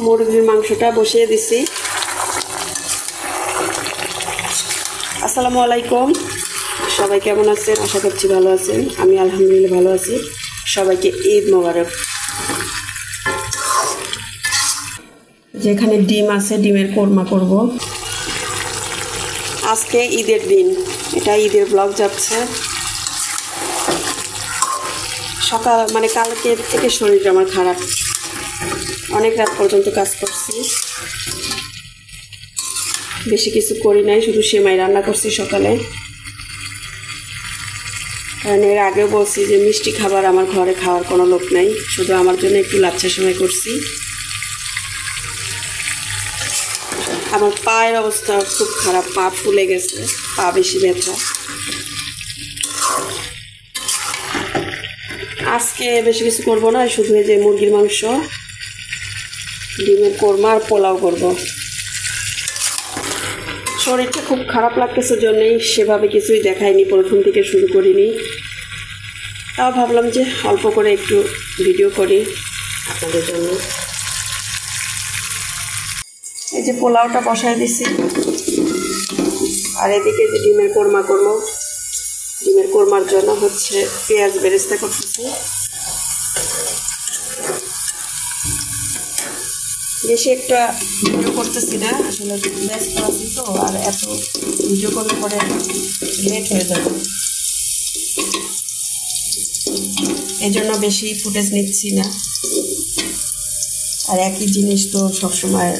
মুরগির মাংসটা বসিয়ে দিছি। আসসালামু আলাইকুম, সবাই কেমন আছেন? আশা করছি ভালো আছেন। আমি আলহামদুলিল্লাহ ভালো আছি। সবাইকে ঈদ মোবারক। যেখানে ডিম আছে, ডিমের কোরমা করব। আজকে ঈদের দিন, এটা ঈদের ব্লগ যাচ্ছে। সকাল কালকে থেকে শরীরটা আমার খারাপ, অনেক রাত পর্যন্ত কাজ করছি, বেশি কিছু করি নাই, শুধু সেমাই রান্না করছি সকালে। কারণ এর আগেও বলছি যে মিষ্টি খাবার আমার ঘরে খাওয়ার কোনো লোক নাই, শুধু আমার জন্য একটু লাচ্ছা সেমাই করছি। আমার পায়ের অবস্থা খুব খারাপ, পা ফুলে গেছে, পা বেশি ব্যথা। আজকে বেশি কিছু করবো না, শুধু এই যে মুরগির মাংস, ডিমের কোরমা আর পোলাও করব। শরীরটা খুব খারাপ লাগতেছে জন্যই সেভাবে কিছুই দেখাইনি, প্রথম থেকে শুরু করিনি। তাও ভাবলাম যে অল্প করে একটু ভিডিও করি আপনাদের জন্য। এই যে পোলাওটা বসায় দিছি, আর এদিকে যে ডিমের কোরমা করবো। ডিমের কোরমার জন্য হচ্ছে পেঁয়াজ বেরেস্তা করতেছি। বেশি একটা ভিডিও করতেছি না, আসলে ব্যস্ত আছি তো, আর এত ভিডিও করলে পরে লেট হয়ে যাবে, এই জন্য বেশি ফুটেজ নিচ্ছি না। আর একই জিনিস তো সবসময়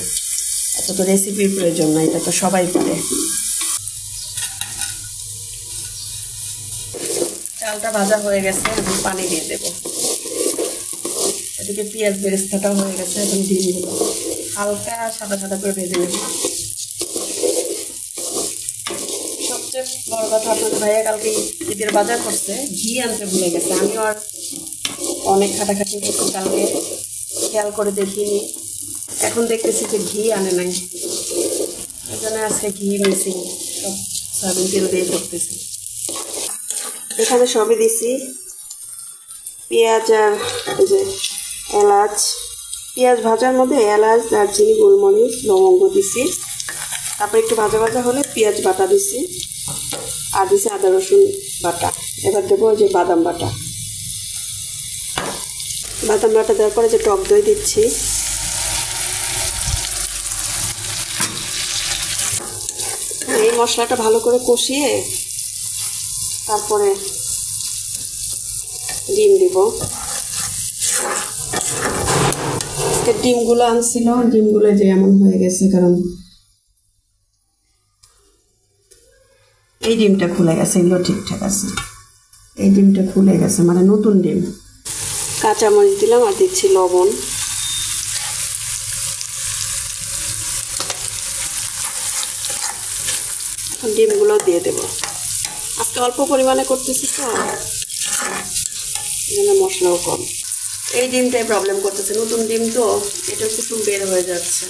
এত তো রেসিপির প্রয়োজন না, এটা তো সবাই পারে। চালটা ভাজা হয়ে গেছে, এখন পানি দিয়ে দেব। এদিকে পেঁয়াজ বেরেস্তাটাও হয়ে গেছে, এখন ডিম দেব। হালকা সাদা সাদা করে ভেজে নেব। সবচেয়ে বড় কথা, আপনাদের ভাইয়া কালকে ঈদের বাজার করছে, ঘি আনতে ভুলে গেছে। আমিও আর অনেক খাটাখাটি করছি কালকে, খেয়াল করে দেখিনি। এখন দেখতেছি যে ঘি আনে নাই, এই জন্য আজকে ঘি মিসিং, সব সয়াবিন তেল দিয়ে করতেছি। এখানে সবই দিছি, পেঁয়াজ আর এই যে এলাচ। পেঁয়াজ ভাজার মধ্যে এলাচ, দারচিনি, গোলমরিচ, লবঙ্গ দিছি। তারপর একটু ভাজা ভাজা হলে পেঁয়াজ বাটা দিছি, আর দিছি আদা রসুন বাটা। এবার দেবো যে বাদাম বাটা। বাদাম বাটা দেওয়ার পরে যে টক দই দিচ্ছি। এই মশলাটা ভালো করে কষিয়ে তারপরে ডিম দিব। ডিমগুলো আনছিল, ডিমগুলো যে এমন হয়ে গেছে, কারণ এই ডিমটা খুলে গেছে, এগুলো ঠিকঠাক আছে। এই ডিমটা খুলে গেছে, নতুন ডিম। কাঁচামরিচ দিলাম, আর দিচ্ছি লবণ। এখন ডিমগুলো দিয়ে দেব। আজকে অল্প পরিমাণে করতেছি তো, এখানে মশলাও কম। এই ডিমটাই প্রবলেম করতেছে, নতুন ডিম তো, এটা কুসুম বের হয়ে যাচ্ছে।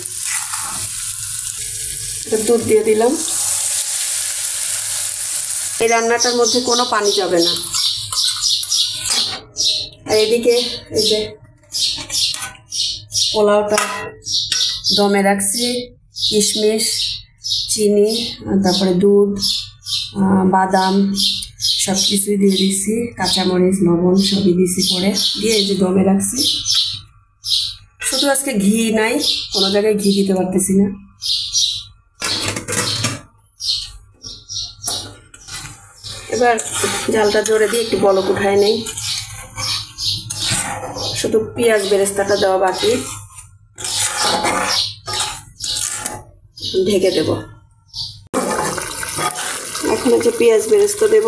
দুধ দিয়ে দিলাম। এই রান্নাটার মধ্যে কোনো পানি যাবে না। আর এদিকে এই যে পোলাওটা দমে রাখছি, কিশমিশ, চিনি, তারপরে দুধ, বাদাম সব কিছুই দিয়ে দিছি, কাঁচামরিচ, লবণ সবই দিছি, পরে দিয়ে এই যে দমে রাখছি। শুধু আজকে ঘি নাই, কোনো জায়গায় ঘি দিতে পারতেছি না। এবার জালটা জোরে দিয়ে একটু বলক উঠায় নেই, শুধু পেঁয়াজ বেরেস্তাটা দেওয়া বাকি। ঢেকে দেব। এখন যে পেঁয়াজ বেরেস্তা দেব,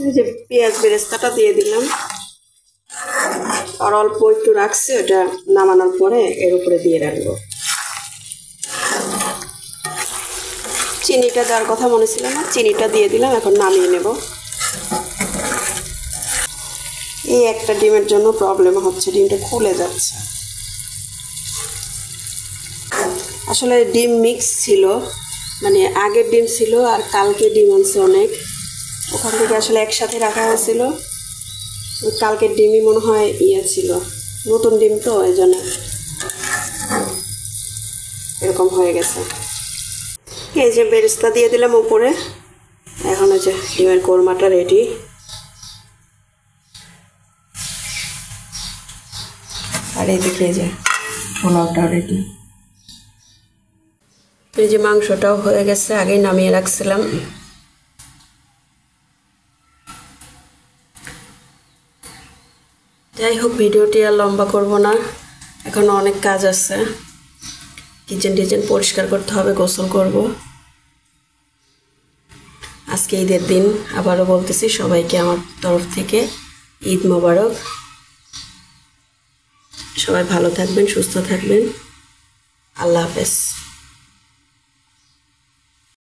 এই যে পেঁয়াজ বেরেস্তাটা দিয়ে দিলাম, আর অল্প একটু রাখছি, ওটা নামানোর পরে এর উপরে দিয়ে রাখবো। চিনিটা দেওয়ার কথা মনে ছিল না, চিনিটা দিয়ে দিলাম। এখন নামিয়ে নেব। এই একটা ডিমের জন্য প্রবলেম হচ্ছে, ডিমটা খুলে যাচ্ছে। আসলে ডিম মিক্স ছিল, আগের ডিম ছিল আর কালকে ডিম আনছে অনেক, ওখান থেকে আসলে একসাথে রাখা হয়েছিল। কালকের ডিমই মনে হয় ইয়ে ছিল, নতুন ডিম তো এই জন্য এরকম হয়ে গেছে। এই যে বেরেস্তা দিয়ে দিলাম উপরে, এখন এই যে ডিমের কোরমাটা রেডি। আর এইদিকে এই যে পোলাওটা রেডি। এই যে মাংসটাও হয়ে গেছে, আগেই নামিয়ে রাখছিলাম। যাই হোক, ভিডিওটি আর লম্বা করব না, এখন অনেক কাজ আছে। কিচেন টিচেন পরিষ্কার করতে হবে, গোসল করব। আজকে ঈদের দিন, আবারও বলতেছি সবাইকে আমার তরফ থেকে ঈদ মোবারক। সবাই ভালো থাকবেন, সুস্থ থাকবেন। আল্লাহ হাফেজ।